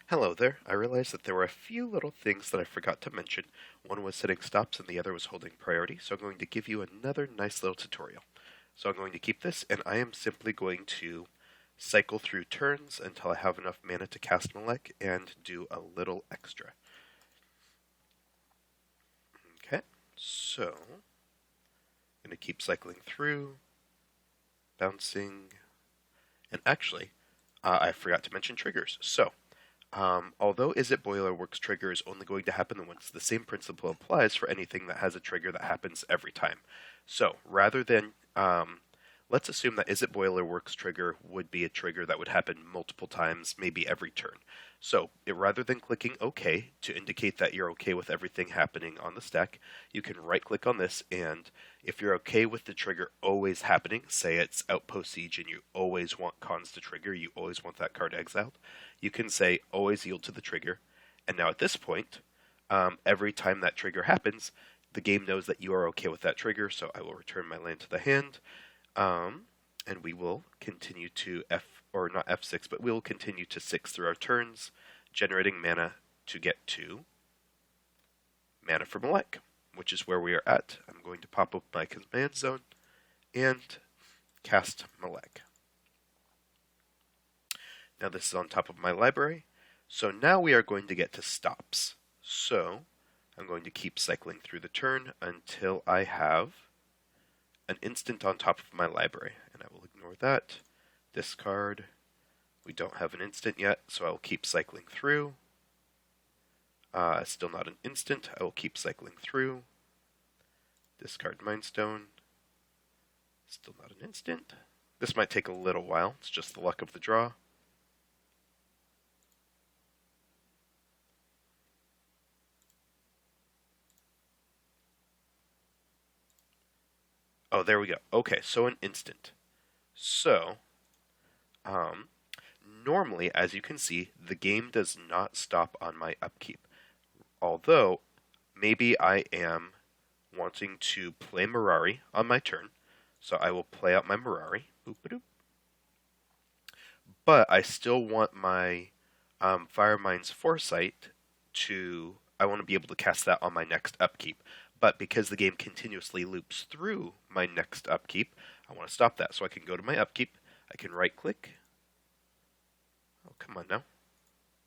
Hello there. I realized that there were a few little things that I forgot to mention. One was setting stops and the other was holding priority, so I'm going to give you another nice little tutorial. So I'm going to keep this, and I am simply going to cycle through turns until I have enough mana to cast Malek and do a little extra. Okay, so I'm going to keep cycling through, bouncing, and actually, I forgot to mention triggers. So although Is It Boiler Works trigger is only going to happen once, the same principle applies for anything that has a trigger that happens every time. So rather than, let's assume that Is It Boiler Works trigger would be a trigger that would happen multiple times, maybe every turn. So rather than clicking OK to indicate that you're okay with everything happening on the stack, you can right click on this, and if you're okay with the trigger always happening, say it's Outpost Siege and you always want cons to trigger, you always want that card exiled, you can say always yield to the trigger. And now at this point, every time that trigger happens, the game knows that you are okay with that trigger, so I will return my land to the hand. And we will continue to or not F6, but we'll continue to 6 through our turns, generating mana to get to Mana for Malek, which is where we are at. I'm going to pop up my command zone and cast Malek. Now this is on top of my library. So now we are going to get to stops. So I'm going to keep cycling through the turn until I have an instant on top of my library. And I will ignore that. Discard. We don't have an instant yet, so I will keep cycling through. Still not an instant. I will keep cycling through. Discard Mindstone. Still not an instant. This might take a little while. It's just the luck of the draw. Oh, there we go. Okay, so an instant. So, normally, as you can see, the game does not stop on my upkeep. Although, maybe I am wanting to play Mirari on my turn, so I will play out my Mirari. Boop-a-doop. But I still want my Firemind's Foresight to... I want to be able to cast that on my next upkeep. But because the game continuously loops through my next upkeep, I want to stop that. So I can go to my upkeep, I can right click. Oh, come on now.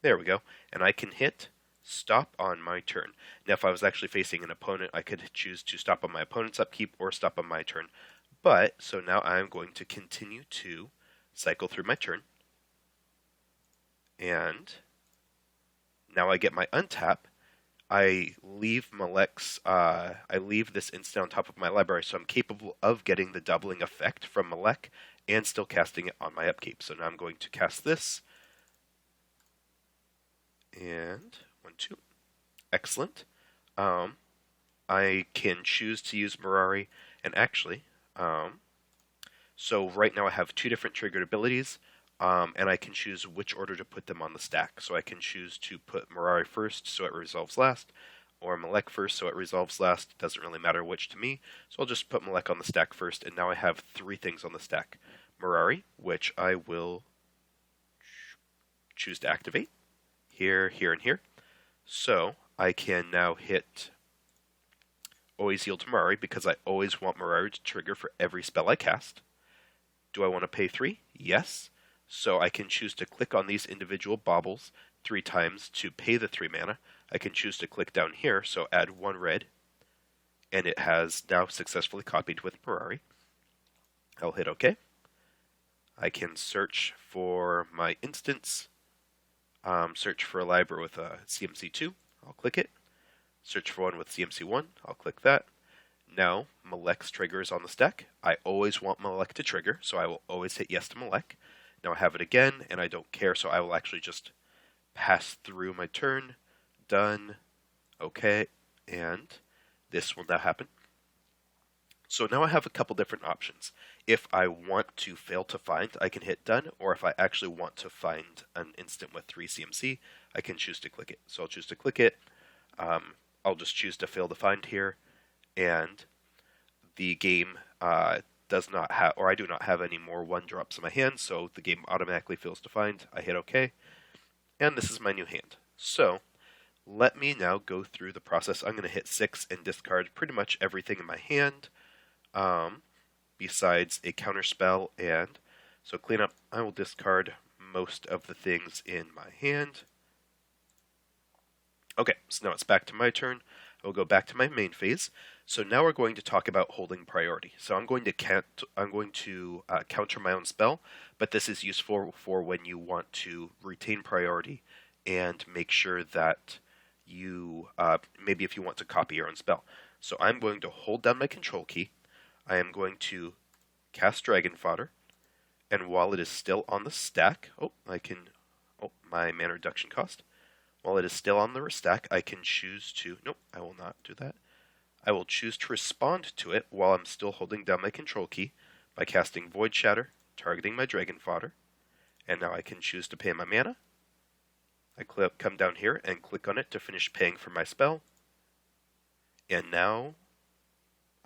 There we go. And I can hit stop on my turn. Now, if I was actually facing an opponent, I could choose to stop on my opponent's upkeep or stop on my turn. But, so now I'm going to continue to cycle through my turn. And now I get my untap. I leave this instant on top of my library, so I'm capable of getting the doubling effect from Malek and still casting it on my upkeep. So now I'm going to cast this. And 1, 2. Excellent. I can choose to use Mirari, and actually, so right now I have 2 different triggered abilities, and I can choose which order to put them on the stack. So I can choose to put Mirari first so it resolves last, or Malek first so it resolves last. It doesn't really matter which to me, so I'll just put Malek on the stack first, and now I have 3 things on the stack. Mirari, which I will choose to activate, here, here, and here. So I can now hit always yield to Mirari because I always want Mirari to trigger for every spell I cast. Do I want to pay 3? Yes. So I can choose to click on these individual baubles 3 times to pay the 3 mana. I can choose to click down here, so add 1 red, and it has now successfully copied with Mirari. I'll hit OK. I can search for my instance, search for a library with a CMC2, I'll click it. Search for one with CMC1, I'll click that. Now, Malek's trigger is on the stack. I always want Malek to trigger, so I will always hit yes to Malek. Now I have it again, and I don't care, so I will actually just pass through my turn. Done. Okay. And this will now happen. So now I have a couple different options. If I want to fail to find, I can hit done, or if I actually want to find an instant with 3 CMC, I can choose to click it. So I'll choose to click it. I'll just choose to fail to find here, and the game does not have, or I do not have any more 1-drops in my hand, so the game automatically fails to find. I hit OK. and this is my new hand. So let me now go through the process. I'm going to hit 6 and discard pretty much everything in my hand, besides a counter spell. And so clean up, I will discard most of the things in my hand. Okay, so now it's back to my turn. I will go back to my main phase. So now we're going to talk about holding priority. So I'm going to counter my own spell, but this is useful for when you want to retain priority and make sure that you maybe if you want to copy your own spell. So I'm going to hold down my control key. I am going to cast Dragon Fodder, and while it is still on the stack, my mana reduction cost. While it is still on the stack, I can choose to, nope, I will not do that. I will choose to respond to it while I'm still holding down my control key by casting Void Shatter, targeting my Dragon Fodder, and now I can choose to pay my mana. I come down here and click on it to finish paying for my spell. And now,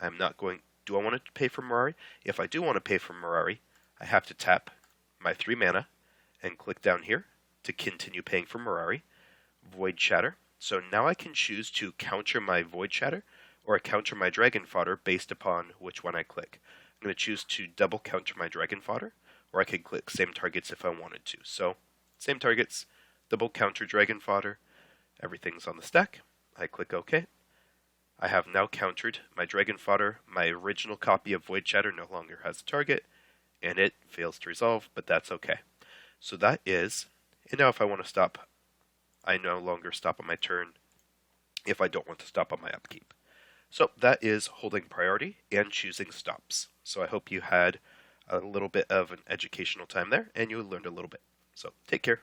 I'm not going, do I want to pay for Mirari? If I do want to pay for Mirari, I have to tap my 3 mana and click down here to continue paying for Mirari. Void Shatter. So now I can choose to counter my Void Shatter or counter my Dragon Fodder based upon which one I click. I'm going to choose to double counter my Dragon Fodder, or I could click same targets if I wanted to. So, same targets, double counter Dragon Fodder, everything's on the stack. I click OK. I have now countered my Dragon Fodder. My original copy of Void Shatter no longer has a target, and it fails to resolve, but that's okay. So that is, and now if I want to stop, I no longer stop on my turn if I don't want to stop on my upkeep. So that is holding priority and choosing stops. So I hope you had a little bit of an educational time there and you learned a little bit. So take care.